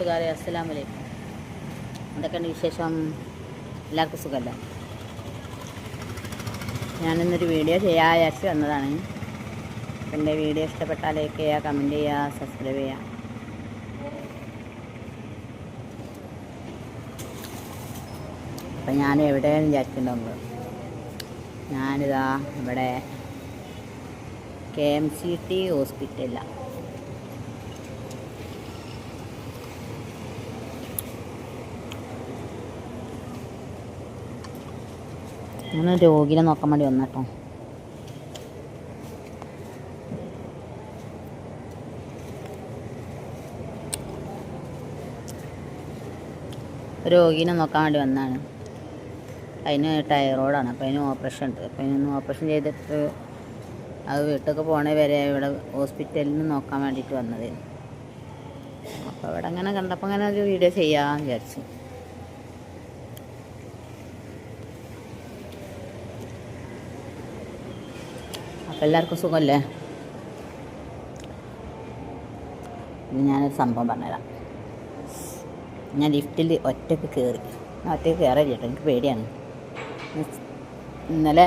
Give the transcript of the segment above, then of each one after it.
കൂട്ടുകാരെ, അസ്സലാമു അലൈക്കും. എന്തൊക്കെയുണ്ട് വിശേഷം? എല്ലാവർക്കും സുഖമല്ലേ? ഞാനിന്നൊരു വീഡിയോ ചെയ്യാൻ വിചാരിച്ച് വന്നതാണ്. എൻ്റെ വീഡിയോ ഇഷ്ടപ്പെട്ടാൽ ലൈക്ക് ചെയ്യുക, കമൻറ്റ് ചെയ്യുക, സബ്സ്ക്രൈബ് ചെയ്യുക. അപ്പം ഞാൻ എവിടെയാണ് വിചാരിക്കുന്നുണ്ടോ? ഞാനിതാ ഇവിടെ KMCT ഹോസ്പിറ്റലിലാണ്. ഞാൻ രോഗിനെ നോക്കാൻ വേണ്ടി വന്ന കേട്ടോ. രോഗീനെ നോക്കാൻ വേണ്ടി വന്നതാണ്. അതിന് ടൈറോയിഡാണ്. അപ്പോൾ അതിന് ഓപ്പറേഷൻ ഉണ്ട്. അപ്പോൾ അതിനൊന്ന് ഓപ്പറേഷൻ ചെയ്തിട്ട് അത് വീട്ടിലൊക്കെ പോണേ വരെ ഇവിടെ ഹോസ്പിറ്റലിൽ നിന്ന് നോക്കാൻ വേണ്ടിയിട്ട് വന്നത്. അപ്പോൾ ഇവിടെ അങ്ങനെ കണ്ടപ്പോൾ അങ്ങനെ ഒരു വീഡിയോ ചെയ്യാമെന്ന് വിചാരിച്ചു. അപ്പോൾ എല്ലാവർക്കും സുഖമല്ലേ? ഇനി ഞാനൊരു സംഭവം പറഞ്ഞുതരാം. ഞാൻ ലിഫ്റ്റിൽ ഒറ്റയ്ക്ക് കയറില്ല കേട്ടോ, എനിക്ക് പേടിയാണ്. ഇന്നലെ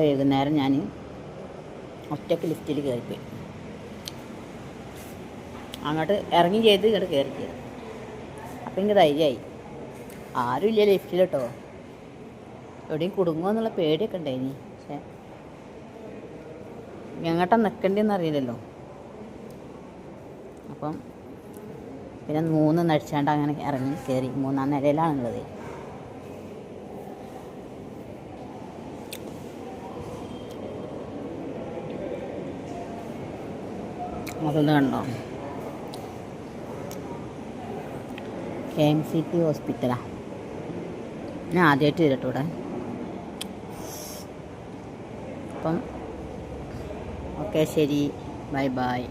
വൈകുന്നേരം ഞാൻ ഒറ്റയ്ക്ക് ലിഫ്റ്റിൽ കയറിപ്പോയി. അങ്ങോട്ട് ഇറങ്ങി ചെയ്ത് ഇങ്ങോട്ട് കയറി ചെയ്തു. അപ്പം എനിക്ക് ധൈര്യമായി. ആരും ഇല്ല ലിഫ്റ്റിൽ കേട്ടോ. എവിടെയും കുടുങ്ങുമോ എന്നുള്ള പേടിയൊക്കെ ഉണ്ടായിനി. പക്ഷേ എങ്ങോട്ടാ നിൽക്കേണ്ടതെന്ന് അറിയില്ലല്ലോ. അപ്പം പിന്നെ 3 നടിച്ചാണ്ട് അങ്ങനെ ഇറങ്ങി കയറി. 3-ാം നിലയിലാണുള്ളത്. അതൊന്ന് കണ്ടോ? KMCT ഹോസ്പിറ്റലാണ്. ഞാൻ ആദ്യമായിട്ട് ചെയ്തിട്ട് ഇവിടെ. അപ്പം ഓക്കെ, ശരി, ബൈ ബൈ.